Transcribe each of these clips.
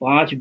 5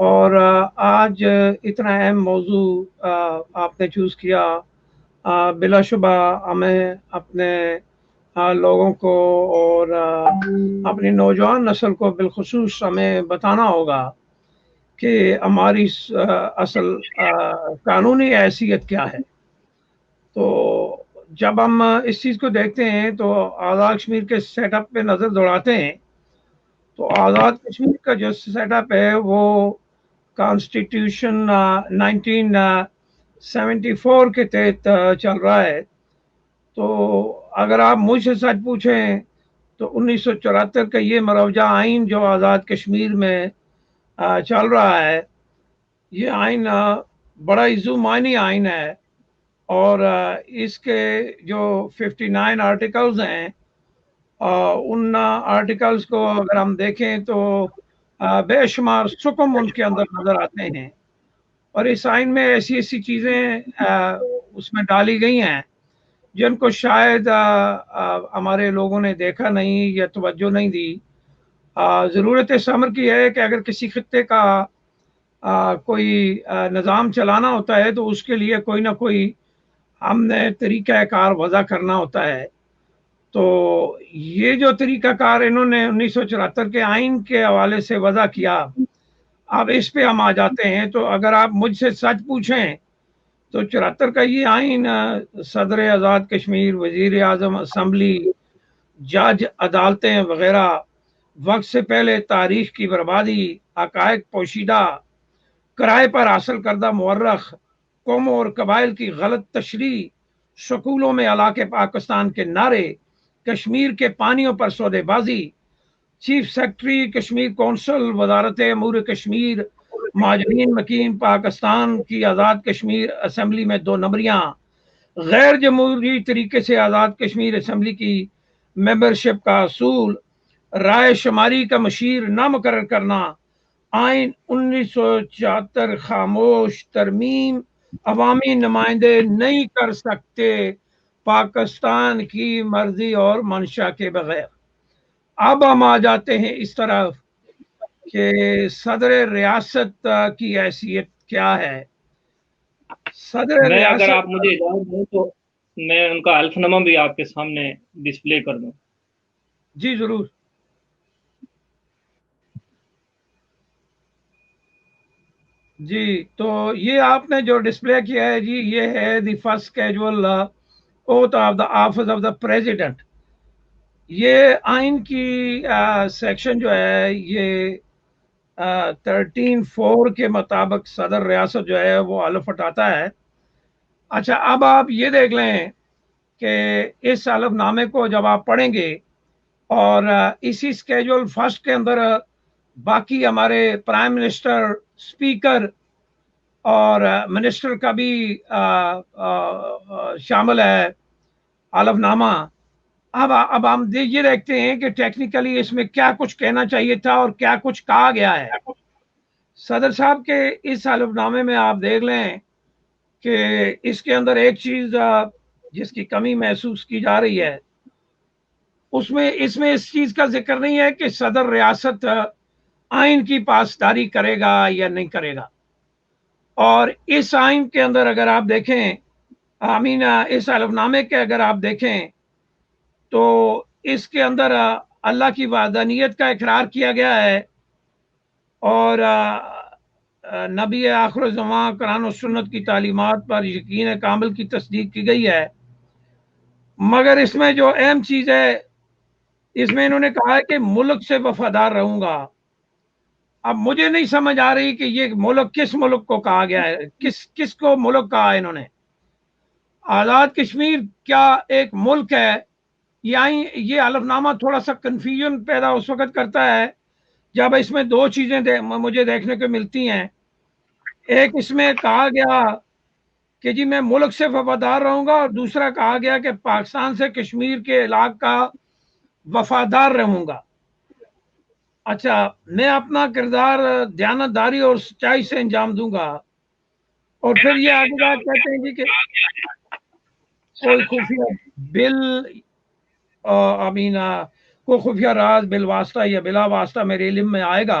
اور آج اتنا اہم موضوع آپ نے چوز کیا، بلا شبہ ہمیں اپنے لوگوں کو اور اپنی نوجوان نسل کو بالخصوص ہمیں بتانا ہوگا کہ ہماری اصل قانونی حیثیت کیا ہے۔ تو جب ہم اس چیز کو دیکھتے ہیں تو آزاد کشمیر کے سیٹ اپ پہ نظر دوڑاتے ہیں تو آزاد کشمیر کا جو سیٹ اپ ہے وہ کانسٹیٹیوشن 1974 کے تحت چل رہا ہے۔ تو اگر آپ مجھ سے سچ پوچھیں تو 1974 کا یہ مروجہ آئین جو آزاد کشمیر میں چل رہا ہے، یہ آئین بڑا عزو معنی آئین ہے، اور اس کے جو 59 آرٹیکلز ہیں، ان آرٹیکلز کو اگر ہم دیکھیں تو بے شمار سکم ان کے اندر نظر آتے ہیں، اور اس آئین میں ایسی ایسی چیزیں اس میں ڈالی گئی ہیں جن کو شاید ہمارے لوگوں نے دیکھا نہیں یا توجہ نہیں دی۔ ضرورت اس امر کی ہے کہ اگر کسی خطے کا کوئی نظام چلانا ہوتا ہے تو اس کے لیے کوئی نہ کوئی ہم نے طریقہ کار وضع کرنا ہوتا ہے۔ تو یہ جو طریقہ کار انہوں نے 1974 کے آئین کے حوالے سے وضع کیا، اب اس پہ ہم آ جاتے ہیں۔ تو اگر آپ مجھ سے سچ پوچھیں تو 74 کا یہ آئین صدر آزاد کشمیر، وزیر اعظم، اسمبلی، جج، عدالتیں وغیرہ وقت سے پہلے تاریخ کی بربادی، حقائق پوشیدہ، کرائے پر حاصل کردہ مورخ، قوموں اور قبائل کی غلط تشریح، سکولوں میں علاقے پاکستان کے نعرے، کشمیر کے پانیوں پر سودے بازی، چیف سیکرٹری کشمیر کونسل، وزارت امور کشمیر، مہاجرین مقیم پاکستان کی آزاد کشمیر اسمبلی میں 2 نمبریاں، غیر جمہوری طریقے سے آزاد کشمیر اسمبلی کی ممبرشپ کا اصول، رائے شماری کا مشیر نہ مقرر کرنا، آئین 1974 خاموش ترمیم، عوامی نمائندے نہیں کر سکتے پاکستان کی مرضی اور منشا کے بغیر۔ اب ہم آ جاتے ہیں اس طرف کہ صدر ریاست کی حیثیت کیا ہے۔ صدر میں اگر ریاست، آپ مجھے اجازت دیں تو میں ان کا الف نامہ بھی آپ کے سامنے ڈسپلے کر دوں۔ جی ضرور۔ جی تو یہ آپ نے جو ڈسپلے کیا ہے جی، یہ ہے the first casual oath of the office of the president. یہ آئین کی سیکشن جو ہے یہ 13(4) کے مطابق صدر ریاست جو ہے وہ الف اٹھاتا ہے۔ اچھا، اب آپ یہ دیکھ لیں کہ اس الف نامے کو جب آپ پڑھیں گے اور اسی اسکیجول فرسٹ کے اندر باقی ہمارے پرائم منسٹر، اسپیکر اور منسٹر کا بھی شامل ہے الف نامہ۔ اب ہم یہ دیکھتے ہیں کہ ٹیکنیکلی اس میں کیا کچھ کہنا چاہیے تھا اور کیا کچھ کہا گیا ہے۔ صدر صاحب کے اس الف نامے میں آپ دیکھ لیں کہ اس کے اندر ایک چیز جس کی کمی محسوس کی جا رہی ہے، اس میں اس چیز کا ذکر نہیں ہے کہ صدر ریاست آئین کی پاسداری کرے گا یا نہیں کرے گا۔ اور اس آئین کے اندر اگر آپ دیکھیں، اس الف نامے کے اگر آپ دیکھیں تو اس کے اندر اللہ کی وحدانیت کا اقرار کیا گیا ہے، اور نبی آخر الزماں قرآن و سنت کی تعلیمات پر یقین کامل کی تصدیق کی گئی ہے۔ مگر اس میں جو اہم چیز ہے، اس میں انہوں نے کہا ہے کہ ملک سے وفادار رہوں گا۔ اب مجھے نہیں سمجھ آ رہی کہ یہ ملک کس ملک کو کہا گیا ہے، کس کو ملک کہا ہے انہوں نے۔ آزاد کشمیر کیا ایک ملک ہے؟ یہ الف نامہ تھوڑا سا کنفیوژن پیدا اس وقت کرتا ہے جب اس میں 2 چیزیں مجھے دیکھنے کو ملتی ہیں۔ ایک اس میں کہا گیا کہ جی میں ملک سے وفادار رہوں گا، اور دوسرا کہا گیا کہ پاکستان سے کشمیر کے علاقے کا وفادار رہوں گا۔ اچھا، میں اپنا کردار دیانتداری اور سچائی سے انجام دوں گا، اور پھر یہ آگے بات کہتے ہیں جی کہ کوئی خفیہ بل کوئی خفیہ راز بالواسطہ یا بلا واسطہ میرے علم میں آئے گا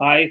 5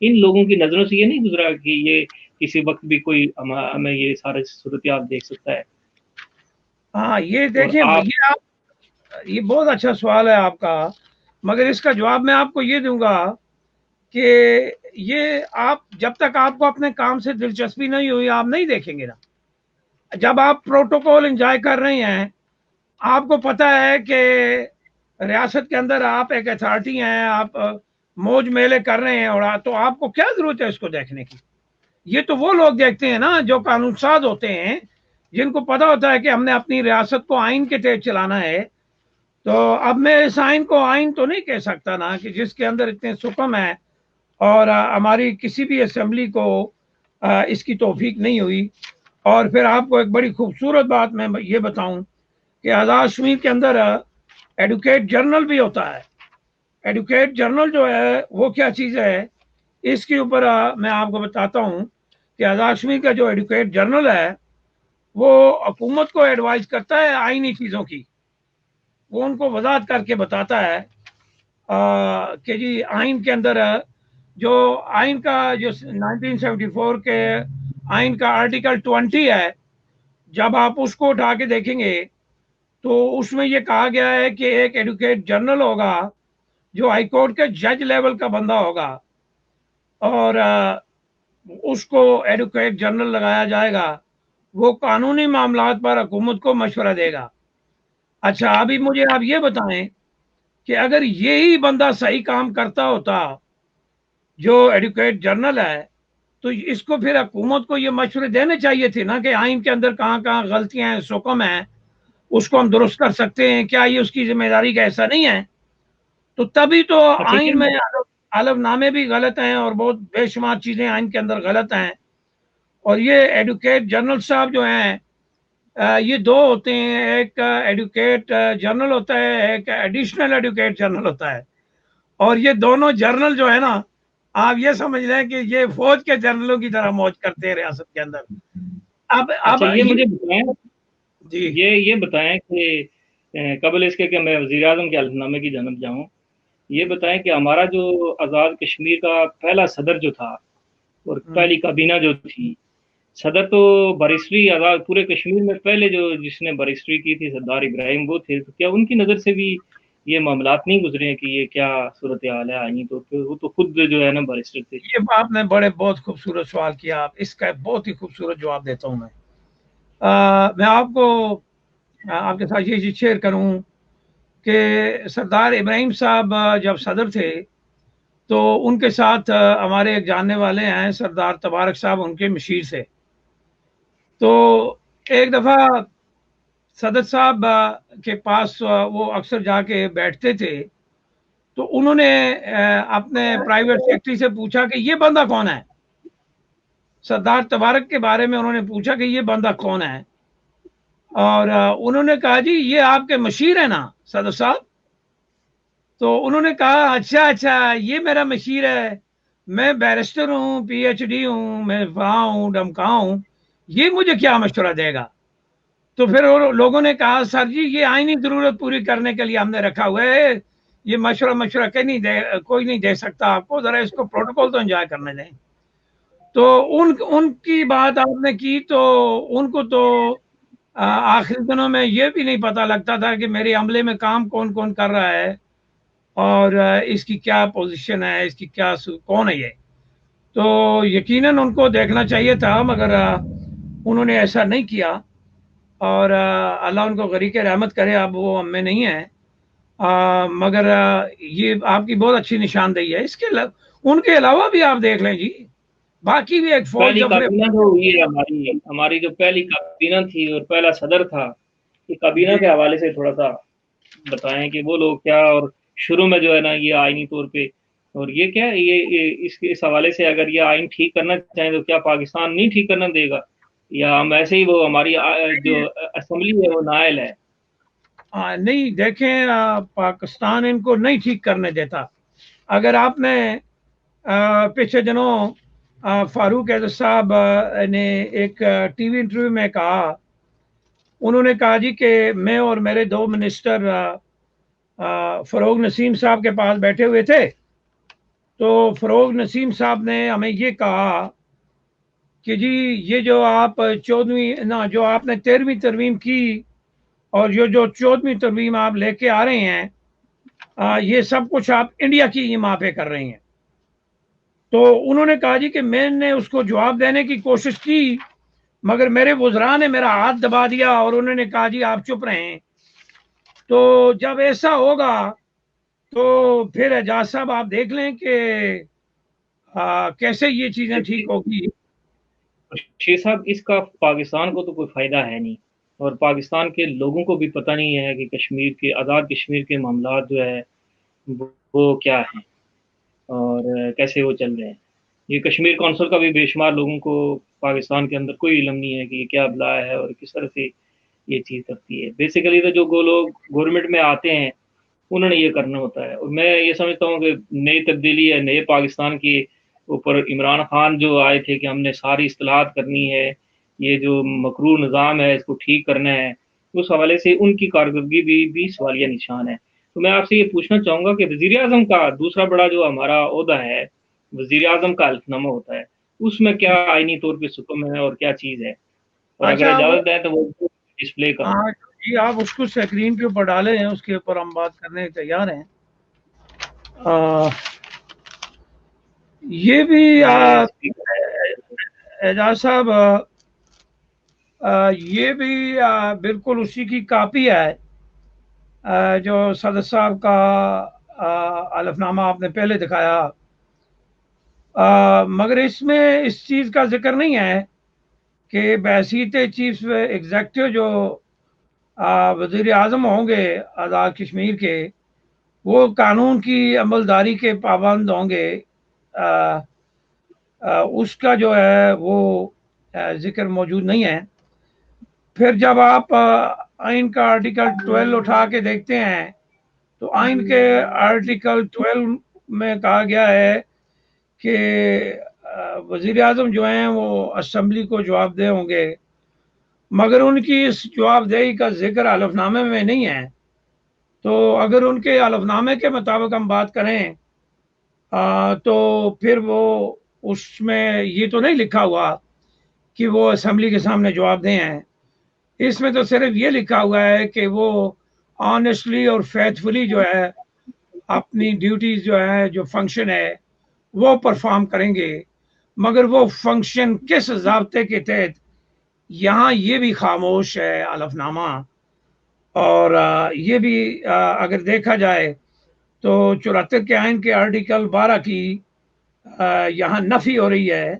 ان لوگوں کی نظروں سے یہ نہیں گزرا کہ یہ کسی وقت بھی کوئی ہمیں یہ سارے صورتحال دیکھ سکتا ہے؟ ہاں یہ اور دیکھیں، آپ یہ بہت اچھا سوال ہے آپ کا، مگر اس کا جواب میں آپ کو یہ دوں گا کہ یہ آپ جب تک آپ کو اپنے کام سے دلچسپی نہیں ہوئی آپ نہیں دیکھیں گے نا. جب آپ پروٹوکول انجوائے کر رہے ہیں، آپ کو پتا ہے کہ ریاست کے اندر آپ ایک اتھارٹی ہیں، آپ موج میلے کر رہے ہیں، اور تو آپ کو کیا ضرورت ہے اس کو دیکھنے کی؟ یہ تو وہ لوگ دیکھتے ہیں نا جو قانون ساز ہوتے ہیں، جن کو پتا ہوتا ہے کہ ہم نے اپنی ریاست کو آئین کے تحت چلانا ہے. تو اب میں اس آئین کو آئین تو نہیں کہہ سکتا نا کہ جس کے اندر اتنے سکم ہے، اور ہماری کسی بھی اسمبلی کو اس کی توفیق نہیں ہوئی. اور پھر آپ کو ایک بڑی خوبصورت بات میں یہ بتاؤں کہ آزاد کشمیر کے اندر ایڈوکیٹ جرنل بھی ہوتا ہے. ایڈوکیٹ جرنل جو ہے وہ کیا چیز ہے، اس کے اوپر میں آپ کو بتاتا ہوں کہ آزاد کشمیر کا جو ایڈوکیٹ جرنل ہے وہ حکومت کو ایڈوائز کرتا ہے آئینی چیزوں کی. وہ ان کو وضاحت کر کے بتاتا ہے کہ جی آئین کے اندر جو آئین کا جو 1974 کے آئین کا آرٹیکل 20 ہے، جب آپ اس کو اٹھا کے دیکھیں گے تو اس میں یہ کہا گیا ہے کہ ایک ایڈوکیٹ جرنل ہوگا جو ہائی کورٹ کے جج لیول کا بندہ ہوگا، اور اس کو ایڈوکیٹ جرنل لگایا جائے گا. وہ قانونی معاملات پر حکومت کو مشورہ دے گا. اچھا ابھی مجھے آپ یہ بتائیں کہ اگر یہی بندہ صحیح کام کرتا ہوتا جو ایڈوکیٹ جرنل ہے، تو اس کو پھر حکومت کو یہ مشورے دینے چاہیے تھے نا کہ آئین کے اندر کہاں کہاں غلطیاں ہیں، سکم ہیں، اس کو ہم درست کر سکتے ہیں. کیا یہ اس کی ذمہ داری کا ایسا نہیں ہے؟ تو تبھی تو اچھا آئین میں یہ حلف نامے بھی غلط ہیں اور بہت بے شمار چیزیں آئین کے اندر غلط ہیں. اور یہ ایڈوکیٹ جنرل صاحب جو ہیں یہ دو ہوتے ہیں، ایک ایڈوکیٹ جنرل ہوتا ہے، ایک ایڈیشنل ایڈوکیٹ جنرل ہوتا ہے. اور یہ دونوں جنرل جو ہے نا، آپ یہ سمجھ لیں کہ یہ فوج کے جنرلوں کی طرح موج کرتے ہیں ریاست کے اندر. اب اچھا یہ مجھے بتائیں، جی یہ بتائیں کہ قبل اس کے کہ میں وزیر اعظم کے حلف نامے کی جانب جاؤں، یہ بتائیں کہ ہمارا جو آزاد کشمیر کا پہلا صدر جو تھا اور پہلی کابینہ جو تھی، صدر تو برسری آزاد پورے کشمیر میں پہلے جو جس نے برسری کی تھی سردار ابراہیم وہ تھے. تو کیا ان کی نظر سے بھی یہ معاملات نہیں گزرے ہیں کہ یہ کیا صورتحال ہے آئینی طور پہ؟ وہ تو خود جو ہے نا برسٹر تھے. یہ آپ نے بہت خوبصورت سوال کیا. آپ اس کا بہت ہی خوبصورت جواب دیتا ہوں میں آپ کو آپ کے ساتھ یہ شیئر کروں کہ سردار ابراہیم صاحب جب صدر تھے تو ان کے ساتھ ہمارے ایک جاننے والے ہیں سردار تبارک صاحب، ان کے مشیر سے. تو ایک دفعہ صدر صاحب کے پاس وہ اکثر جا کے بیٹھتے تھے. تو انہوں نے اپنے پرائیویٹ سیکٹری سے پوچھا کہ یہ بندہ کون ہے. سردار تبارک کے بارے میں انہوں نے پوچھا کہ یہ بندہ کون ہے، اور انہوں نے کہا جی یہ آپ کے مشیر ہیں نا صدر صاحب. تو انہوں نے کہا اچھا یہ میرا مشیر ہے، میں بیرسٹر ہوں، پی ایچ ڈی ہوں، میں وہاں ہوں ڈمکا ہوں، یہ مجھے کیا مشورہ دے گا؟ تو پھر لوگوں نے کہا سر جی یہ آئینی ضرورت پوری کرنے کے لیے ہم نے رکھا ہوا ہے، یہ مشورہ کوئی نہیں دے سکتا آپ کو، ذرا اس کو پروٹوکول تو انجوائے کرنے دیں. تو ان کی بات آپ نے کی تو ان کو تو آخری دنوں میں یہ بھی نہیں پتا لگتا تھا کہ میرے عملے میں کام کون کون کر رہا ہے اور اس کی کیا پوزیشن ہے، اس کی کیا کون ہے یہ. تو یقیناً ان کو دیکھنا چاہیے تھا، مگر انہوں نے ایسا نہیں کیا. اور اللہ ان کو غریق رحمت کرے، اب وہ ہم میں نہیں ہے. مگر یہ آپ کی بہت اچھی نشاندہی ہے. اس کے ان کے علاوہ بھی آپ دیکھ لیں جی، باقی بھی ایک فوج پہلی جفرے. کابینہ جو ہوئی ہماری جو پہلی کابینہ تھی اور پہلا صدر تھا، یہ کابینہ جی کے حوالے سے تھوڑا سا بتائیں کہ وہ لوگ کیا، اور شروع میں جو ہے نا یہ آئینی طور پہ، اور یہ کیا یہ اس حوالے سے اگر یہ آئین ٹھیک کرنا چاہیں تو کیا پاکستان نہیں ٹھیک کرنا دے گا، یا ہم ایسے ہی وہ ہماری جو اسمبلی ہے وہ نائل ہے؟ نہیں دیکھیں، پاکستان ان کو نہیں ٹھیک کرنے دیتا. اگر آپ نے پچھلے دنوں فاروق اعظم صاحب نے ایک ٹی وی انٹرویو میں کہا، انہوں نے کہا جی کہ میں اور میرے دو منسٹر فروغ نسیم صاحب کے پاس بیٹھے ہوئے تھے، تو فروغ نسیم صاحب نے ہمیں یہ کہا کہ جی یہ جو آپ 14ویں نہ جو آپ نے 13ویں ترمیم کی اور جو 14ویں ترمیم آپ لے کے آ رہے ہیں یہ سب کچھ آپ انڈیا کی ایما پہ کر رہے ہیں. تو انہوں نے کہا جی کہ میں نے اس کو جواب دینے کی کوشش کی مگر میرے وزراء نے میرا ہاتھ دبا دیا اور انہوں نے کہا جی آپ چپ رہیں. تو جب ایسا ہوگا تو پھر اعجاز صاحب آپ دیکھ لیں کہ کیسے یہ چیزیں ٹھیک ہوگی. شیر صاحب اس کا پاکستان کو تو کوئی فائدہ ہے نہیں، اور پاکستان کے لوگوں کو بھی پتہ نہیں ہے کہ کشمیر کے آزاد کشمیر کے معاملات جو ہے وہ کیا ہیں اور کیسے وہ چل رہے ہیں. یہ کشمیر کونسل کا بھی بے شمار لوگوں کو پاکستان کے اندر کوئی علم نہیں ہے کہ یہ کیا بلا ہے اور کس طرح سے یہ چیز کرتی ہے. بیسیکلی تو جو لوگ گورنمنٹ میں آتے ہیں انہوں نے یہ کرنا ہوتا ہے، اور میں یہ سمجھتا ہوں کہ نئی تبدیلی ہے، نئے پاکستان کی اوپر عمران خان جو آئے تھے کہ ہم نے ساری اصلاحات کرنی ہے، یہ جو مکروہ نظام ہے اس کو ٹھیک کرنا ہے، اس حوالے سے ان کی کارکردگی بھی سوالیہ نشان ہے. تو میں آپ سے یہ پوچھنا چاہوں گا کہ وزیر اعظم کا دوسرا بڑا جو ہمارا عہدہ ہے، وزیر اعظم کا حلف نامہ ہوتا ہے، اس میں کیا آئینی طور پہ حکم ہے اور کیا چیز ہے، اور اگر اچھا اجازت دیں تو وہ ڈسپلے کروں. جی آپ اس کو اسکرین کے اوپر ڈالے ہیں، اس کے اوپر ہم بات کرنے تیار ہیں. یہ بھی اعجاز صاحب یہ بھی بالکل اسی کی کاپی ہے جو صدر صاحب کا حلف نامہ آپ نے پہلے دکھایا، مگر اس میں اس چیز کا ذکر نہیں ہے کہ بحیثیت چیف ایگزیکٹو جو وزیر اعظم ہوں گے آزاد کشمیر کے، وہ قانون کی عملداری کے پابند ہوں گے. اس کا جو ہے وہ ذکر موجود نہیں ہے. پھر جب آپ آئین کا آرٹیکل 12 اٹھا کے دیکھتے ہیں تو آئین کے آرٹیکل 12 میں کہا گیا ہے کہ وزیر اعظم جو ہیں وہ اسمبلی کو جواب دہ ہوں گے، مگر ان کی اس جواب دہی کا ذکر حلف نامے میں نہیں ہے. تو اگر ان کے حلف نامے کے مطابق ہم بات کریں تو پھر وہ اس میں یہ تو نہیں لکھا ہوا کہ وہ اسمبلی کے سامنے جواب دیں ہیں. اس میں تو صرف یہ لکھا ہوا ہے کہ وہ آنیسٹلی اور فیتھفلی جو ہے اپنی ڈیوٹیز جو ہے جو فنکشن ہے وہ پرفارم کریں گے، مگر وہ فنکشن کس ضابطے کے تحت یہاں یہ بھی خاموش ہے حلف نامہ. اور یہ بھی اگر دیکھا جائے تو 74 کے آئین کے آرٹیکل 12 کی یہاں نفی ہو رہی ہے،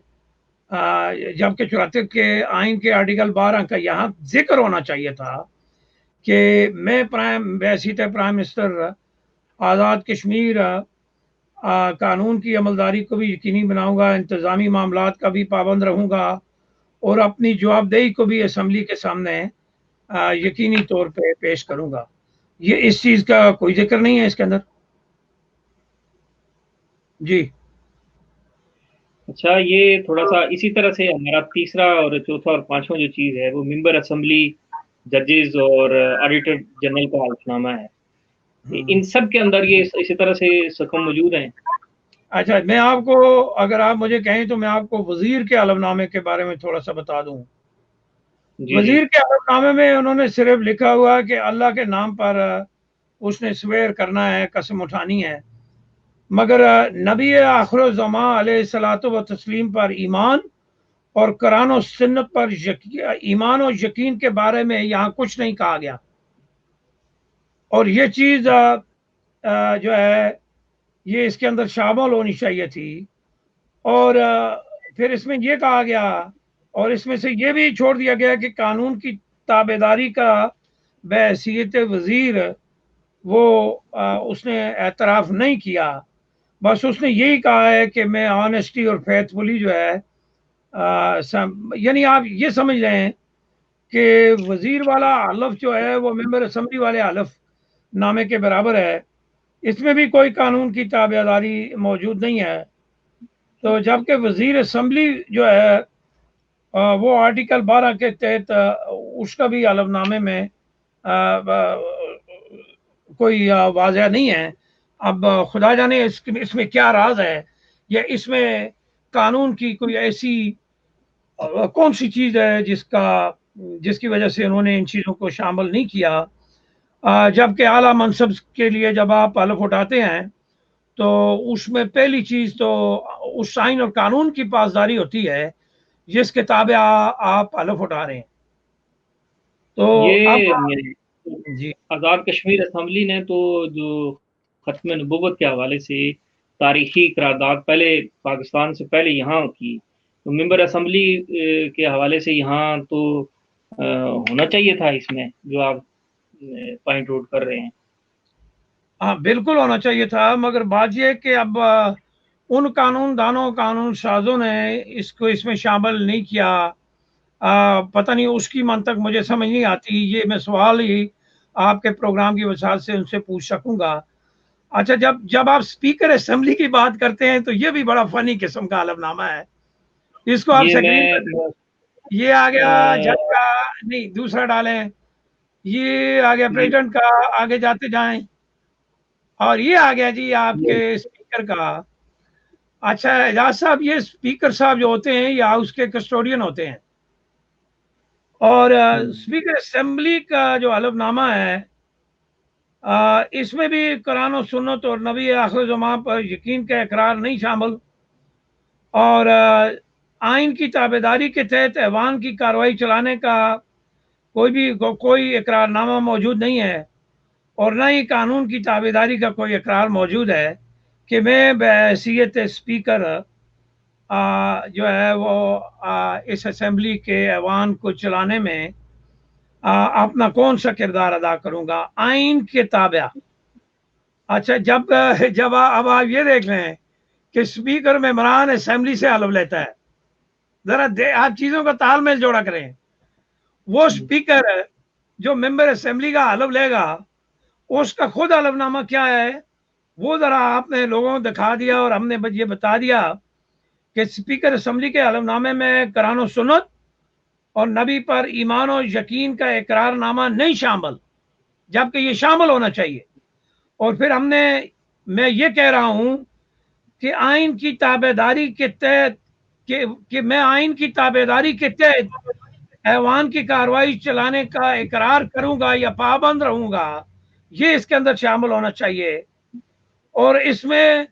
جبکہ 74 کے آئین کے آرٹیکل 12 کا یہاں ذکر ہونا چاہیے تھا کہ میں بحیثیت پرائم منسٹر آزاد کشمیر قانون کی عملداری کو بھی یقینی بناؤں گا، انتظامی معاملات کا بھی پابند رہوں گا اور اپنی جواب دہی کو بھی اسمبلی کے سامنے یقینی طور پہ پیش کروں گا. یہ اس چیز کا کوئی ذکر نہیں ہے اس کے اندر. جی اچھا، یہ تھوڑا سا اسی طرح سے ہمارا تیسرا اور چوتھا اور پانچواں جو چیز ہے وہ ممبر اسمبلی، ججز اور آڈیٹر جنرل کا حلف نامہ ہے. ان سب کے اندر یہ اسی طرح سے حکم موجود ہیں. اچھا، میں آپ کو اگر آپ مجھے کہیں تو میں آپ کو وزیر کے حلف نامے کے بارے میں تھوڑا سا بتا دوں. جی جی. وزیر کے حلف نامے میں انہوں نے صرف لکھا ہوا کہ اللہ کے نام پر اس نے سویر کرنا ہے، قسم اٹھانی ہے، مگر نبی آخر الزماں علیہ الصلوۃ و تسلیم پر ایمان اور قرآن و سنت پر ایمان و یقین کے بارے میں یہاں کچھ نہیں کہا گیا. اور یہ چیز جو ہے یہ اس کے اندر شامل ہونی چاہیے تھی. اور پھر اس میں یہ کہا گیا اور اس میں سے یہ بھی چھوڑ دیا گیا کہ قانون کی تابع داری کا بحیثیت وزیر وہ اس نے اعتراف نہیں کیا، بس اس نے یہی کہا ہے کہ میں آنیسٹی اور فیتھفلی جو ہے یعنی آپ یہ سمجھ لیں کہ وزیر والا حلف جو ہے وہ ممبر اسمبلی والے حلف نامے کے برابر ہے. اس میں بھی کوئی قانون کی تابع داری موجود نہیں ہے. تو جبکہ وزیر اسمبلی جو ہے وہ آرٹیکل 12 کے تحت اس کا بھی حلف نامے میں کوئی واضح نہیں ہے. اب خدا جانے اس میں کیا راز ہے، یا اس میں قانون کی کوئی ایسی کون سی چیز ہے جس کی وجہ سے انہوں نے ان چیزوں کو شامل نہیں کیا۔ جبکہ اعلیٰ منصب کے لیے جب آپ حلف اٹھاتے ہیں تو اس میں پہلی چیز تو اس آئین اور قانون کی پاسداری ہوتی ہے جس کے تابع آپ حلف اٹھا رہے ہیں۔ تو اب یہ جی آزاد کشمیر اسمبلی نے تو جو ختم نبوت کے حوالے سے تاریخی قرارداد پہلے پاکستان سے پہلے یہاں کی، تو ممبر اسمبلی کے حوالے سے یہاں تو ہونا چاہیے تھا اس میں جو آپ پوائنٹ آؤٹ کر رہے ہیں۔ ہاں بالکل ہونا چاہیے تھا، مگر بات یہ کہ اب ان قانون دانوں قانون سازوں نے اس میں شامل نہیں کیا۔ پتہ نہیں اس کی منطق مجھے سمجھ نہیں آتی، یہ میں سوال ہی آپ کے پروگرام کی وسعت سے ان سے پوچھ سکوں گا۔ اچھا، جب آپ اسپیکر اسمبلی کی بات کرتے ہیں تو یہ بھی بڑا فنی قسم کا حلف نامہ ہے، اس کو آپ یہ سکرین میں پر، یہ آ گیا جج کا، نہیں دوسرا ڈالیں، یہ آ گیا پریزیڈنٹ کا، آگے جاتے جائیں، اور یہ آ گیا جی آپ کے اسپیکر کا۔ اچھا اعجاز صاحب، یہ اسپیکر صاحب جو ہوتے ہیں یہ ہاؤس کے کسٹوڈین ہوتے ہیں، اور اسپیکر اسمبلی کا جو حلف نامہ ہے اس میں بھی قرآن و سنت اور نبی آخر زمان پر یقین کا اقرار نہیں شامل، اور آئین کی تابع داری کے تحت ایوان کی کارروائی چلانے کا کوئی اقرار نامہ موجود نہیں ہے، اور نہ ہی قانون کی تابع داری کا کوئی اقرار موجود ہے کہ میں بحیثیت اسپیکر جو ہے وہ اس اسمبلی کے ایوان کو چلانے میں اپنا کون سا کردار ادا کروں گا آئین کے تابع۔ اچھا، جب اب آپ یہ دیکھ لیں کہ اسپیکر ممبران اسمبلی سے حلف لیتا ہے، ذرا آپ چیزوں کا تال میل جوڑا کریں۔ وہ اسپیکر جو ممبر اسمبلی کا حلف لے گا اس کا خود حلف نامہ کیا ہے وہ ذرا آپ نے لوگوں کو دکھا دیا، اور ہم نے یہ بتا دیا کہ اسپیکر اسمبلی کے حلف نامے میں قرآن و سنت اور نبی پر ایمان و یقین کا اقرار نامہ نہیں شامل، جبکہ یہ شامل ہونا چاہیے۔ اور پھر میں یہ کہہ رہا ہوں کہ آئین کی تابع داری کے تحت کہ میں آئین کی تابع داری کے تحت ایوان کی کارروائی چلانے کا اقرار کروں گا یا پابند رہوں گا، یہ اس کے اندر شامل ہونا چاہیے۔ اور اس میں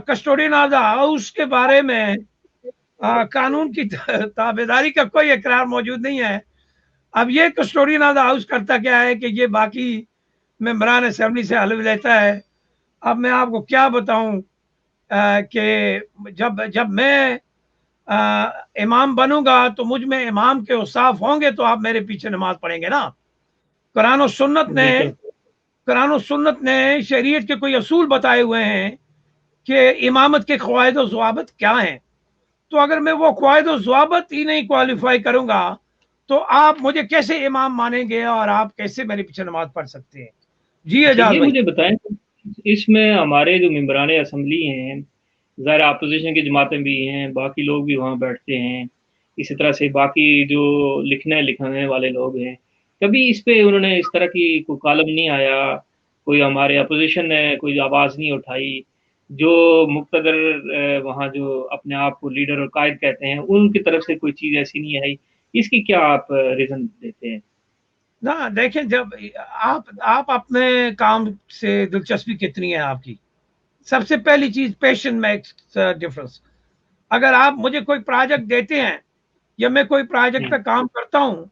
کسٹوڈین آف دا ہاؤس کے بارے میں قانون کی تابع داری کا کوئی اقرار موجود نہیں ہے۔ اب یہ کسٹوڈین آف دا ہاؤس کرتا کیا ہے کہ یہ باقی ممبران اسمبلی سے حلف لیتا ہے۔ اب میں آپ کو کیا بتاؤں کہ جب میں امام بنوں گا تو مجھ میں امام کے اوصاف ہوں گے تو آپ میرے پیچھے نماز پڑھیں گے نا۔ قرآن و سنت نے شریعت کے کوئی اصول بتائے ہوئے ہیں کہ امامت کے قواعد و ضوابط کیا ہیں، تو اگر میں وہ قواعد و ضوابط ہی نہیں کوالیفائی کروں گا تو آپ مجھے کیسے امام مانیں گے اور آپ کیسے میرے پیچھے نماز پڑھ سکتے ہیں؟ جی اعجاز یہ بھائی، مجھے بتائیں، اس میں ہمارے جو ممبران اسمبلی ہیں، ظاہر اپوزیشن کی جماعتیں بھی ہیں، باقی لوگ بھی وہاں بیٹھتے ہیں، اسی طرح سے باقی جو لکھنے والے لوگ ہیں، کبھی اس پہ انہوں نے اس طرح کی کوئی کالم نہیں آیا، کوئی ہمارے اپوزیشن نے کوئی آواز نہیں اٹھائی، جو مقتدر وہاں جو اپنے آپ کو لیڈر اور قائد کہتے ہیں ان کی طرف سے کوئی چیز ایسی نہیں آئی، اس کی کیا آپ ریزن دیتے ہیں؟ نہ دیکھیں، جب آپ اپنے کام سے دلچسپی کتنی ہے آپ کی، سب سے پہلی چیز پیشن میکس ڈفرنس۔ اگر آپ مجھے کوئی پروجیکٹ دیتے ہیں یا میں کوئی پروجیکٹ پہ کام کرتا ہوں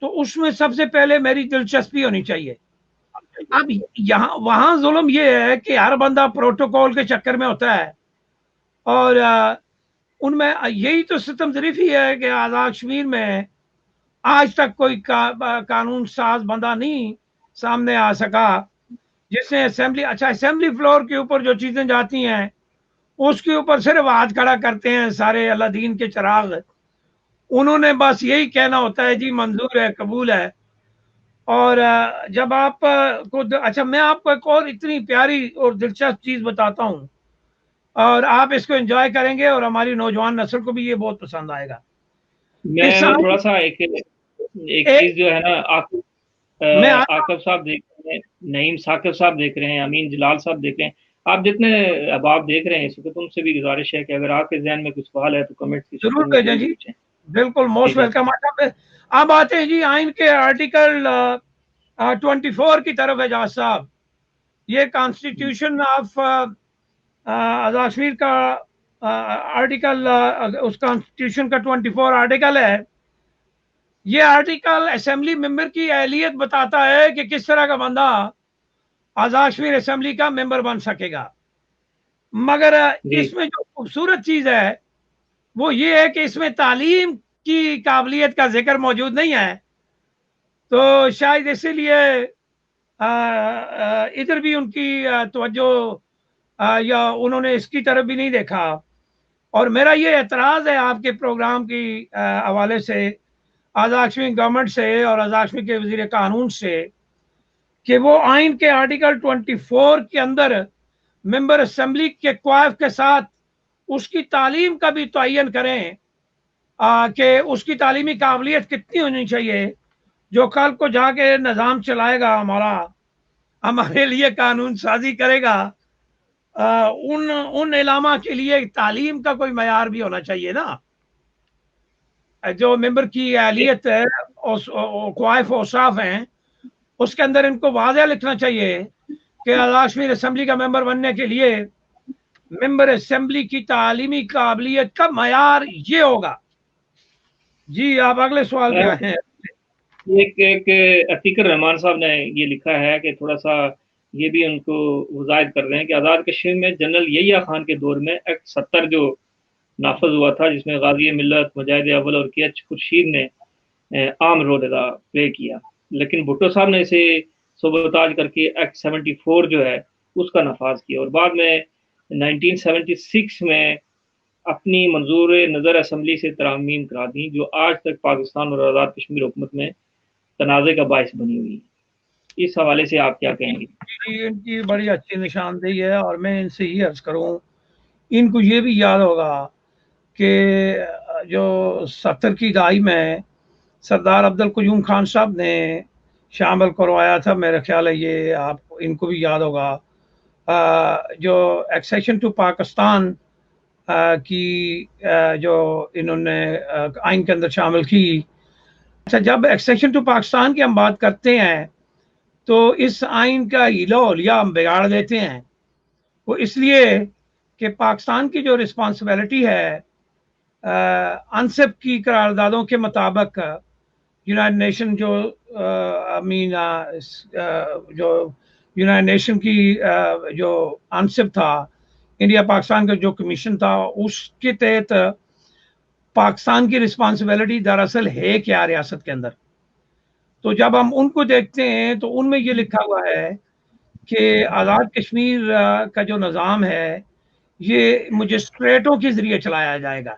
تو اس میں سب سے پہلے میری دلچسپی ہونی چاہیے۔ اب وہاں ظلم یہ ہے کہ ہر بندہ پروٹوکول کے چکر میں ہوتا ہے، اور ان میں یہی تو ستم ظریفی ہے کہ آزاد کشمیر میں آج تک کوئی قانون ساز بندہ نہیں سامنے آ سکا جس نے اسمبلی فلور کے اوپر جو چیزیں جاتی ہیں اس کے اوپر صرف ہاتھ کھڑا کرتے ہیں سارے اللہ دین کے چراغ، انہوں نے بس یہی کہنا ہوتا ہے جی منظور ہے، قبول ہے۔ اور جب آپ کو میں آپ کو ایک اور اتنی پیاری اور دلچسپ چیز بتاتا ہوں، اور آپ اس کو انجوائے کریں گے اور ہماری نوجوان نسل کو بھی یہ بہت پسند آئے گا۔ میں تھوڑا سا ایک چیز جو ہے نا، میں آصف صاحب ہیں, نعیم ثاقب صاحب دیکھ رہے ہیں, امین جلال صاحب دیکھ رہے ہیں, آپ جتنے احباب دیکھ رہے ہیں اس وقت, ان سے بھی گزارش ہے کہ اگر آپ کے ذہن میں کچھ سوال ہے تو کمنٹ کی ضرور شکل میں بھیجیں ضرور جی, پوچھیں. بالکل موسٹ ویلکم. اب آتے ہیں جی آئین کے آرٹیکل 24 کی طرف. اعجاز صاحب, یہ کانسٹیٹیوشن آف آزاد کشمیر کا آرٹیکل, اس کانسٹیٹیوشن کا 24 آرٹیکل ہے. یہ آرٹیکل اسمبلی ممبر کی اہلیت بتاتا ہے کہ کس طرح کا بندہ آزاد کشمیر اسمبلی کا ممبر بن سکے گا. مگر اس میں جو خوبصورت چیز ہے وہ یہ ہے کہ اس میں تعلیم کی قابلیت کا ذکر موجود نہیں ہے. تو شاید اسی لیے ادھر بھی ان کی توجہ یا انہوں نے اس کی طرف بھی نہیں دیکھا. اور میرا یہ اعتراض ہے آپ کے پروگرام کی حوالے سے, آزاد کشمیر گورنمنٹ سے اور آزاد کشمیر کے وزیر قانون سے, کہ وہ آئین کے آرٹیکل 24 کے اندر ممبر اسمبلی کے کوائف کے ساتھ اس کی تعلیم کا بھی تعین کریں کہ اس کی تعلیمی قابلیت کتنی ہونی چاہیے, جو کل کو جا کے نظام چلائے گا ہمارے لیے قانون سازی کرے گا. ان علامہ کے لیے تعلیم کا کوئی معیار بھی ہونا چاہیے نا. جو ممبر کی اہلیت ہے, کوائف اوصاف ہیں, اس کے اندر ان کو واضح لکھنا چاہیے کہ آزاد کشمیر اسمبلی کا ممبر بننے کے لیے ممبر اسمبلی کی تعلیمی قابلیت کا معیار یہ ہوگا. جی آپ اگلے سوال پہ آئے ہیں. ایک عتیق الرحمان صاحب نے یہ لکھا ہے کہ تھوڑا سا یہ بھی ان کو وضاحت کر رہے ہیں کہ آزاد کشمیر میں جنرل یحییٰ خان کے دور میں ایکٹ 70 جو نافذ ہوا تھا, جس میں غازی ملت, مجاہد اول اور کے ایچ خورشید نے عام رول ادا پلے کیا, لیکن بھٹو صاحب نے اسے صوبتاج کر کے ایکٹ 74 جو ہے اس کا نفاذ کیا, اور بعد میں 1976 میں اپنی منظور نظر اسمبلی سے ترامیم کرا دی, جو آج تک پاکستان اور آزاد کشمیر حکومت میں تنازع کا باعث بنی ہوئی. اس حوالے سے آپ کیا کہیں گے؟ ان کی بڑی اچھی نشاندہی ہے, اور میں ان سے یہ عرض کروں, ان کو یہ بھی یاد ہوگا کہ جو 70 کی دہائی میں سردار عبدالقیوم خان صاحب نے شامل کروایا تھا, میرا خیال ہے یہ آپ ان کو بھی یاد ہوگا, جو ایکسیشن ٹو پاکستان کی جو انہوں نے آئین کے اندر شامل کی. اچھا, جب ایکسیشن ٹو پاکستان کی ہم بات کرتے ہیں تو اس آئین کا ہیلا ہولیا ہم بگاڑ دیتے ہیں. وہ اس لیے کہ پاکستان کی جو رسپانسبلٹی ہے انسپ کی قراردادوں کے مطابق, یونائٹڈ نیشن جو یونائٹڈ نیشن کی جو انسپ تھا, انڈیا پاکستان کا جو کمیشن تھا, اس کے تحت پاکستان کی رسپانسبلٹی دراصل ہے کیا ریاست کے اندر. تو جب ہم ان کو دیکھتے ہیں تو ان میں یہ لکھا ہوا ہے کہ آزاد کشمیر کا جو نظام ہے یہ مجسٹریٹوں کے ذریعے چلایا جائے گا.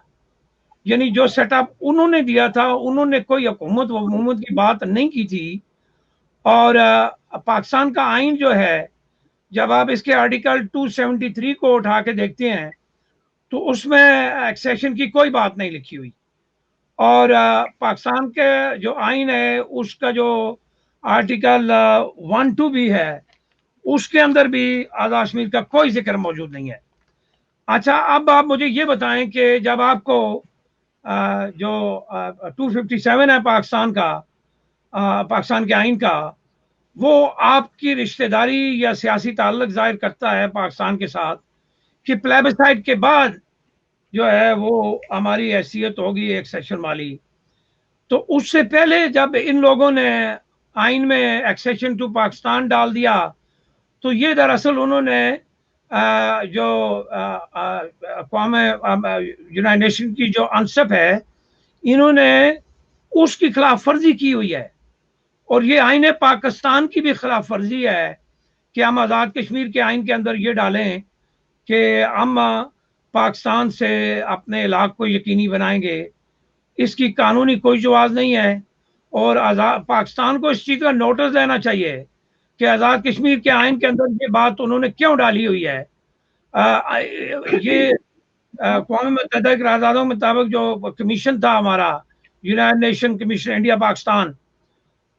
یعنی جو سیٹ اپ انہوں نے دیا تھا, انہوں نے کوئی حکومت کی بات نہیں کی تھی. اور پاکستان کا آئین جو ہے, جب آپ اس کے آرٹیکل 273 کو اٹھا کے دیکھتے ہیں تو اس میں ایکسیشن کی کوئی بات نہیں لکھی ہوئی. اور پاکستان کے جو آئین ہے اس کا جو آرٹیکل 1-2 بھی ہے, اس کے اندر بھی آزاد کشمیر کا کوئی ذکر موجود نہیں ہے. اچھا, اب آپ مجھے یہ بتائیں کہ جب آپ کو جو 257 ہے پاکستان کا, پاکستان کے آئین کا, وہ آپ کی رشتہ داری یا سیاسی تعلق ظاہر کرتا ہے پاکستان کے ساتھ کہ پلیبسائٹ کے بعد جو ہے وہ ہماری حیثیت ہوگی ایک سیشن والی. تو اس سے پہلے جب ان لوگوں نے آئین میں ایکسیشن ٹو پاکستان ڈال دیا تو یہ دراصل انہوں نے جو اقوام یونائٹڈ نیشن کی جو انسپ ہے, انہوں نے اس کی خلاف ورزی کی ہوئی ہے. اور یہ آئین پاکستان کی بھی خلاف ورزی ہے کہ ہم آزاد کشمیر کے آئین کے اندر یہ ڈالیں کہ ہم پاکستان سے اپنے علاقے کو یقینی بنائیں گے. اس کی قانونی کوئی جواز نہیں ہے, اور پاکستان کو اس چیز کا نوٹس لینا چاہیے کہ آزاد کشمیر کے آئین کے اندر یہ بات انہوں نے کیوں ڈالی ہوئی ہے. یہ اقوام متحدہ کے قراردادوں کے مطابق جو کمیشن تھا ہمارا, united nation commission India Pakistan,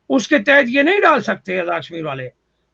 اس کے تحت یہ نہیں ڈال سکتے آزاد کشمیر والے.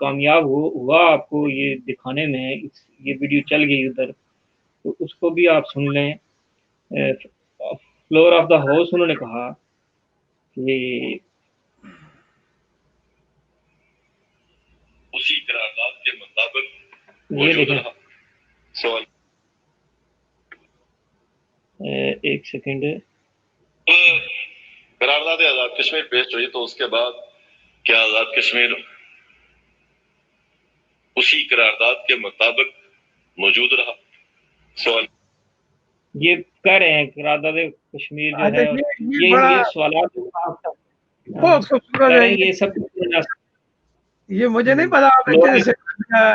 کامیاب ہوا آپ کو یہ دکھانے میں، یہ ویڈیو چل گئی ادھر، تو اس کو بھی آپ سن لیں۔ فلور آف دا ہاؤس انہوں نے کہا کہ اسی قرارداد کے مطابق یہ دیکھیں، سوال ایک سیکنڈ، قرارداد آزاد کشمیر پیش ہوئی تو اس کے بعد کیا آزاد کشمیر اسی قرارداد کے مطابق موجود رہا؟ سوال یہ کہہ رہے ہیں قرارداد کشمیر جو ہے، یہ سوالات بہت خوبصورت ہے، یہ سب یہ مجھے نہیں پتا آپ نے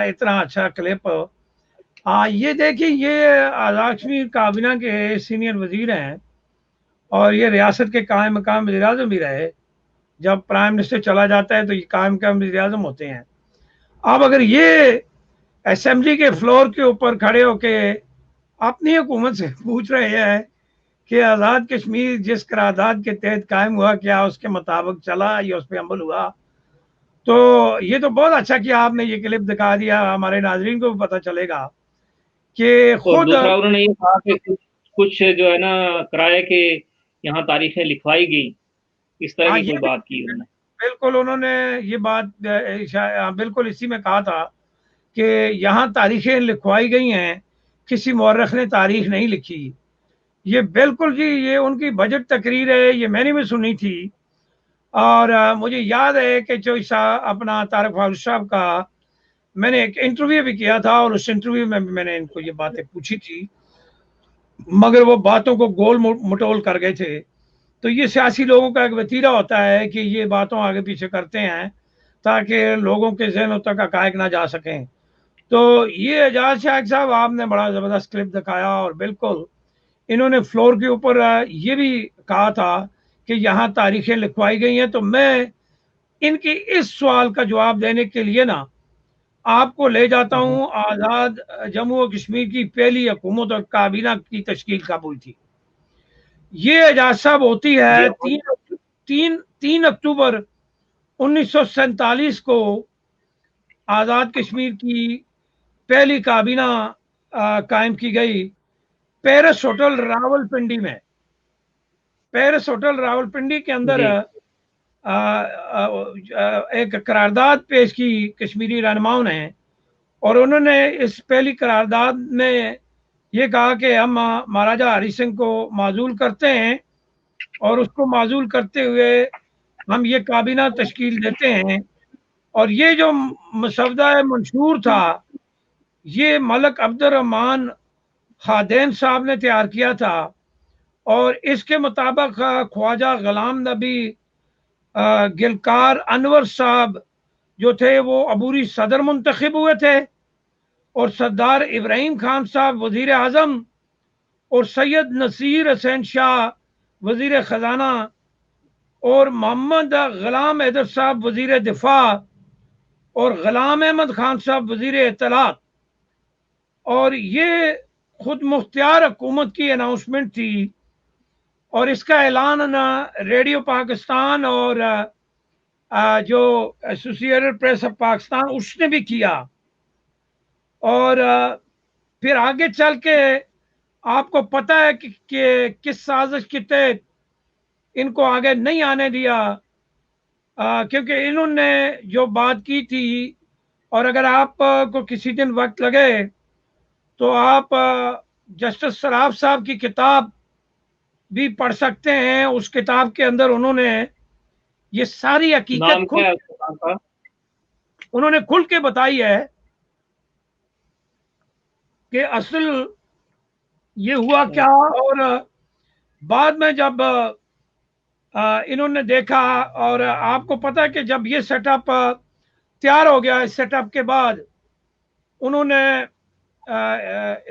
اتنا اچھا کلپ۔ ہاں یہ دیکھیں، یہ آزاد کشمیر کابینہ کے سینئر وزیر ہیں اور یہ ریاست کے قائم مقام وزیر اعظم بھی رہے۔ جب پرائم منسٹر چلا جاتا ہے تو یہ قائم مقام وزیر اعظم ہوتے ہیں۔ اب اگر یہ اسمبلی کے فلور کے اوپر کھڑے ہو کے اپنی حکومت سے پوچھ رہے ہیں کہ آزاد کشمیر جس قرارداد کے تحت قائم ہوا کیا اس کے مطابق چلا یا اس پہ عمل ہوا، تو یہ تو بہت اچھا کیا آپ نے یہ کلپ دکھا دیا، ہمارے ناظرین کو بھی پتہ چلے گا کہ خود دوسرا انہوں نے یہ کہا کہ کچھ جو ہے نا کرائے کہ یہاں تاریخیں لکھوائی گئی، اس طرح کی کوئی بات کی انہوں نے۔ بالکل انہوں نے یہ بات بالکل اسی میں کہا تھا کہ یہاں تاریخیں لکھوائی گئی ہیں، کسی مورخ نے تاریخ نہیں لکھی۔ یہ بالکل جی، یہ ان کی بجٹ تقریر ہے، یہ میں نے بھی سنی تھی، اور مجھے یاد ہے کہ جو اپنا طارق فاروق صاحب کا میں نے ایک انٹرویو بھی کیا تھا، اور اس انٹرویو میں بھی میں نے ان کو یہ باتیں پوچھی تھی، مگر وہ باتوں کو گول مٹول کر گئے تھے۔ تو یہ سیاسی لوگوں کا ایک وتیرہ ہوتا ہے کہ یہ باتوں آگے پیچھے کرتے ہیں تاکہ لوگوں کے ذہنوں تک حقائق نہ جا سکیں۔ تو یہ اعجاز شاہد صاحب آپ نے بڑا زبردست کلپ دکھایا، اور بالکل انہوں نے فلور کے اوپر یہ بھی کہا تھا کہ یہاں تاریخیں لکھوائی گئی ہیں۔ تو میں ان کی اس سوال کا جواب دینے کے لیے نا آپ کو لے جاتا ہوں آزاد جموں و کشمیر کی پہلی حکومت اور کابینہ کی تشکیل کب ہوئی تھی۔ یہ اعجاز صاحب ہوتی ہے 3 اکتوبر 1947 کو آزاد کشمیر کی پہلی کابینہ قائم کی گئی پیرس ہوٹل راول پنڈی میں۔ پیرس ہوٹل راول پنڈی کے اندر ایک قرارداد پیش کی کشمیری رہنماؤں نے، اور انہوں نے اس پہلی قرارداد میں یہ کہا کہ ہم مہاراجہ ہری سنگھ کو معزول کرتے ہیں، اور اس کو معزول کرتے ہوئے ہم یہ کابینہ تشکیل دیتے ہیں۔ اور یہ جو مسودہ منشور تھا یہ ملک عبد الرحمان خادین صاحب نے تیار کیا تھا، اور اس کے مطابق خواجہ غلام نبی گلکار انور صاحب جو تھے وہ عبوری صدر منتخب ہوئے تھے، اور سردار ابراہیم خان صاحب وزیر اعظم، اور سید نصیر حسین شاہ وزیر خزانہ، اور محمد غلام حیدر صاحب وزیر دفاع، اور غلام احمد خان صاحب وزیر اطلاعات۔ اور یہ خود مختار حکومت کی اناؤنسمنٹ تھی، اور اس کا اعلان ریڈیو پاکستان اور جو ایسوسی ایٹڈ پریس آف پاکستان اس نے بھی کیا۔ اور پھر آگے چل کے آپ کو پتہ ہے کہ کس سازش کے تحت ان کو آگے نہیں آنے دیا، کیونکہ انہوں نے جو بات کی تھی، اور اگر آپ کو کسی دن وقت لگے تو آپ جسٹس سراف صاحب کی کتاب بھی پڑھ سکتے ہیں۔ اس کتاب کے اندر انہوں نے یہ ساری حقیقت انہوں نے کھل کے بتائی ہے کہ اصل یہ ہوا کیا۔ اور بعد میں جب انہوں نے دیکھا، اور آپ کو پتا ہے کہ جب یہ سیٹ اپ تیار ہو گیا، اس سیٹ اپ کے بعد انہوں نے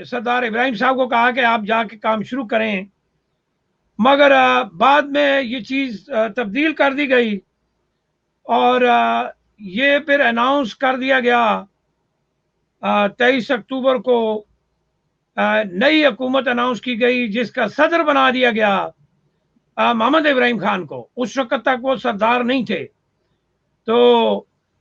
سردار ابراہیم صاحب کو کہا کہ آپ جا کے کام شروع کریں، مگر بعد میں یہ چیز تبدیل کر دی گئی، اور یہ پھر اناؤنس کر دیا گیا 23 اکتوبر کو نئی حکومت اناؤنس کی گئی، جس کا صدر بنا دیا گیا محمد ابراہیم خان کو۔ اس وقت تک وہ سردار نہیں تھے۔ تو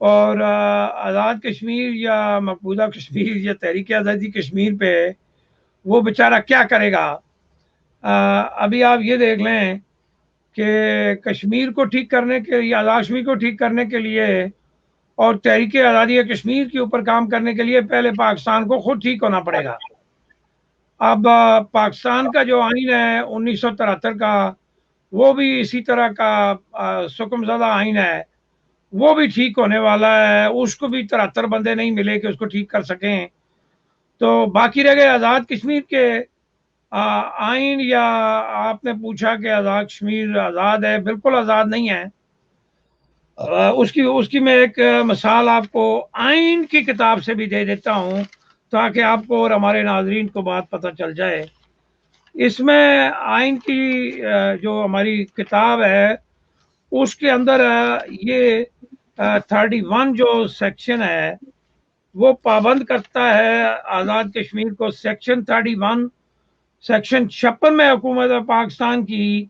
اور آزاد کشمیر یا مقبوضہ کشمیر یا تحریک آزادی کشمیر پہ وہ بیچارہ کیا کرے گا. ابھی آپ یہ دیکھ لیں کہ کشمیر کو ٹھیک کرنے کے لیے، آزاد کشمیر کو ٹھیک کرنے کے لیے اور تحریک آزادی کشمیر کے اوپر کام کرنے کے لیے پہلے پاکستان کو خود ٹھیک ہونا پڑے گا. اب پاکستان کا جو آئین ہے 1973 کا، وہ بھی اسی طرح کا سکم زدہ آئین ہے، وہ بھی ٹھیک ہونے والا ہے. اس کو بھی 73 بندے نہیں ملے کہ اس کو ٹھیک کر سکیں. تو باقی رہ گئے آزاد کشمیر کے آئین. یا آپ نے پوچھا کہ آزاد کشمیر آزاد ہے، بالکل آزاد نہیں ہے. اس کی میں ایک مثال آپ کو آئین کی کتاب سے بھی دے دیتا ہوں تاکہ آپ کو اور ہمارے ناظرین کو بات پتہ چل جائے. اس میں آئین کی جو ہماری کتاب ہے اس کے اندر یہ 31 جو سیکشن ہے وہ پابند کرتا ہے آزاد کشمیر کو. سیکشن 31 سیکشن 56 میں حکومت پاکستان کی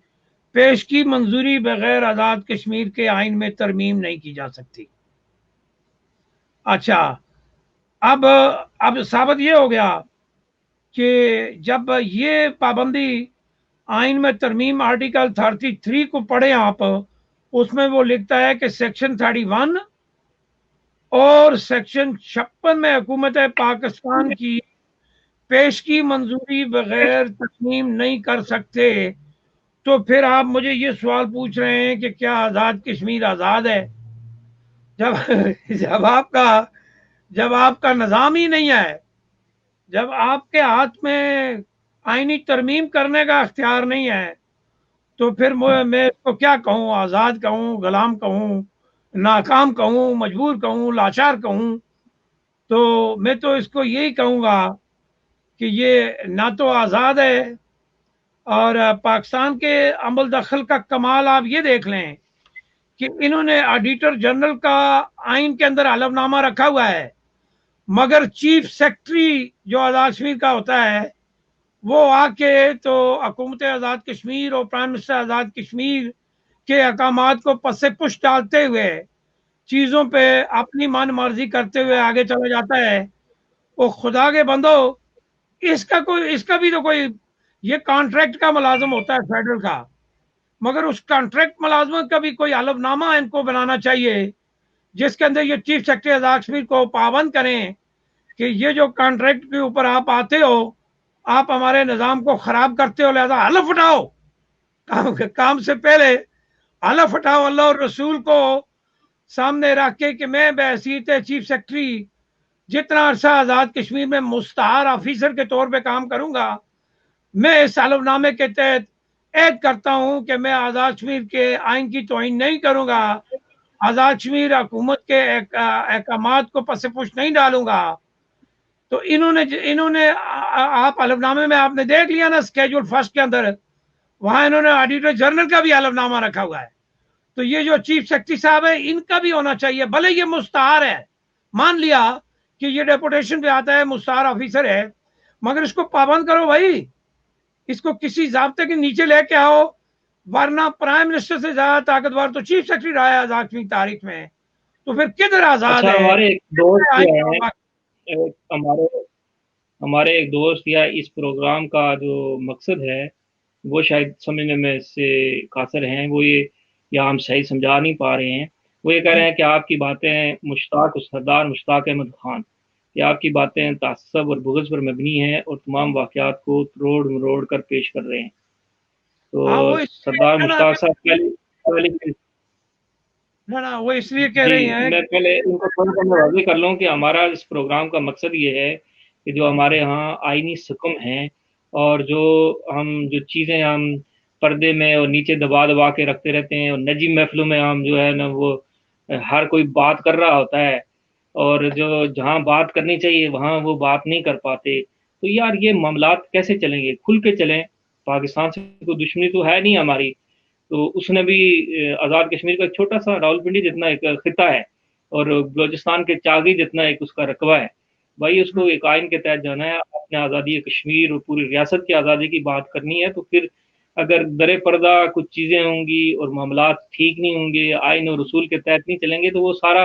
پیش کی منظوری بغیر آزاد کشمیر کے آئین میں ترمیم نہیں کی جا سکتی. اچھا، اب ثابت یہ ہو گیا کہ جب یہ پابندی آئین میں ترمیم آرٹیکل 33 کو پڑھیں آپ، اس میں وہ لکھتا ہے کہ سیکشن 31 اور سیکشن 56 میں حکومت پاکستان کی پیش کی منظوری بغیر ترمیم نہیں کر سکتے. تو پھر آپ مجھے یہ سوال پوچھ رہے ہیں کہ کیا آزاد کشمیر آزاد ہے؟ جب آپ کا نظام ہی نہیں ہے، جب آپ کے ہاتھ میں آئینی ترمیم کرنے کا اختیار نہیں ہے، تو پھر میں اس کو کیا کہوں؟ آزاد کہوں، غلام کہوں، ناکام کہوں، مجبور کہوں، لاچار کہوں؟ تو میں تو اس کو یہی کہوں گا کہ یہ نہ تو آزاد ہے، اور پاکستان کے عمل دخل کا کمال آپ یہ دیکھ لیں کہ انہوں نے آڈیٹر جنرل کا آئین کے اندر حلف نامہ رکھا ہوا ہے، مگر چیف سیکرٹری جو آزاد کشمیر کا ہوتا ہے وہ آ کے تو حکومت آزاد کشمیر اور پرائم منسٹر آزاد کشمیر کے احکامات کو پس پش ڈالتے ہوئے، چیزوں پہ اپنی من مرضی کرتے ہوئے آگے چلا جاتا ہے. وہ خدا کے بندو، اس کا بھی تو کوئی، یہ کانٹریکٹ کا ملازم ہوتا ہے فیڈرل کا، مگر اس کانٹریکٹ ملازمت کا بھی کوئی حلف نامہ ان کو بنانا چاہیے جس کے اندر یہ چیف سیکرٹری آزاد کشمیر کو پابند کریں کہ یہ جو کانٹریکٹ کے اوپر آپ آتے ہو، آپ ہمارے نظام کو خراب کرتے ہو، لہذا حلف اٹھاؤ. کام سے پہلے حلف اٹھاؤ اللہ اور رسول کو سامنے رکھ کے کہ میں بحیثیت چیف سیکرٹری جتنا عرصہ آزاد کشمیر میں مستعار آفیسر کے طور پہ کام کروں گا، میں اس حلف نامے کے تحت عہد کرتا ہوں کہ میں آزاد کشمیر کے آئین کی توہین نہیں کروں گا، آزاد کشمیر حکومت کے احکامات کو پس پش نہیں ڈالوں گا. تو انہوں نے آپ حلف نامے میں آپ نے دیکھ لیا نا، اسکیجول فرسٹ کے اندر وہاں انہوں نے آڈیٹر جنرل کا بھی حلف نامہ رکھا ہوا ہے. تو یہ جو چیف سیکرٹری صاحب ہے ان کا بھی ہونا چاہیے، بھلے یہ مستعار ہے، مان لیا کہ یہ ڈیپوٹیشن پہ آتا ہے، مستعار آفیسر ہے، مگر اس کو پابند کرو بھائی، اس کو کسی ضابطے کے نیچے لے کے آؤ، ورنہ پرائم منسٹر سے زیادہ طاقتور تو چیف سیکرٹری رہا ہے آزاد کشمیر تاریخ میں. تو پھر کدھر آزاد ہے؟ ہمارے ایک دوست یا اس پروگرام کا جو مقصد ہے وہ شاید سمجھنے میں سے قاصر ہیں، وہ یہ یا ہم صحیح سمجھا نہیں پا رہے ہیں. وہ یہ کہہ رہے ہیں کہ آپ کی باتیں سردار مشتاق احمد خان کہ آپ کی باتیں تعصب اور بغض پر مبنی ہیں اور تمام واقعات کو تروڑ مروڑ کر پیش کر رہے ہیں. تو سردار مشتاق صاحب وہ اس لیے کہہ رہے ہیں، میں پہلے ان کو تھوڑا سا واضح کر لوں کہ ہمارا اس پروگرام کا مقصد یہ ہے کہ جو ہمارے ہاں آئینی حکم ہیں اور جو چیزیں ہم پردے میں اور نیچے دبا دبا کے رکھتے رہتے ہیں، اور نجی محفلوں میں ہم جو ہے نا وہ ہر کوئی بات کر رہا ہوتا ہے اور جو جہاں بات کرنی چاہیے وہاں وہ بات نہیں کر پاتے. تو یار یہ معاملات کیسے چلیں گے؟ کھل کے چلیں. پاکستان سے کوئی دشمنی تو ہے نہیں ہماری، تو اس نے بھی آزاد کشمیر کا ایک چھوٹا سا راولپنڈی جتنا ایک خطہ ہے اور بلوچستان کے چاغی جتنا ایک اس کا رقبہ ہے. بھائی اس کو ایک آئین کے تحت جانا ہے، اپنے آزادی کشمیر اور پوری ریاست کی آزادی کی بات کرنی ہے. تو پھر اگر در پردہ کچھ چیزیں ہوں گی اور معاملات ٹھیک نہیں ہوں گے، آئین اور رسول کے تحت نہیں چلیں گے، تو وہ سارا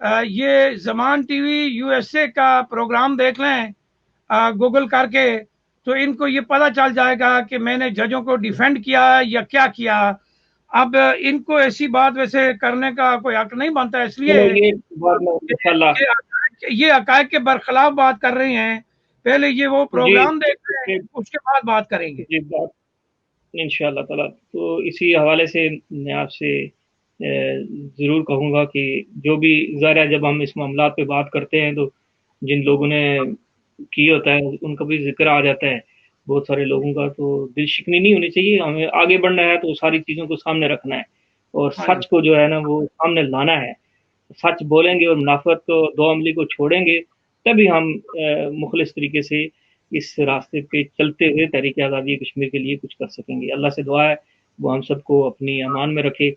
یہ زمان ٹی وی USA کا پروگرام دیکھ لیں گوگل کر کے، تو ان کو یہ پتہ چل جائے گا کہ میں نے ججوں کو ڈیفینڈ کیا یا کیا کیا۔ اب ان کو ایسی بات ویسے کرنے کا کوئی حق نہیں بنتا، اس لیے یہ بات میں انشاءاللہ یہ حقائق کے برخلاف بات کر رہے ہیں۔ پہلے یہ وہ پروگرام دیکھ رہے ہیں، اس کے بعد بات کریں گے جی بات انشاءاللہ تعالیٰ۔ تو اسی حوالے سے میں آپ سے ضرور کہوں گا کہ جو بھی ظاہر ہے جب ہم اس معاملات پہ بات کرتے ہیں تو جن لوگوں نے کی ہوتا ہے ان کا بھی ذکر آ جاتا ہے بہت سارے لوگوں کا، تو دل شکنی نہیں ہونی چاہیے، ہمیں آگے بڑھنا ہے تو ساری چیزوں کو سامنے رکھنا ہے اور سچ کو جو ہے نا وہ سامنے لانا ہے، سچ بولیں گے اور منافقت کو دو عملی کو چھوڑیں گے تبھی ہم مخلص طریقے سے اس راستے پہ چلتے ہوئے تحریک آزادی کشمیر کے لیے کچھ کر سکیں گے۔ اللہ سے دعا ہے وہ ہم سب کو اپنی امان میں رکھے۔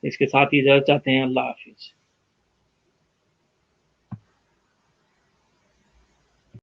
اس کے ساتھ ہی اجازت چاہتے ہیں، اللہ حافظ۔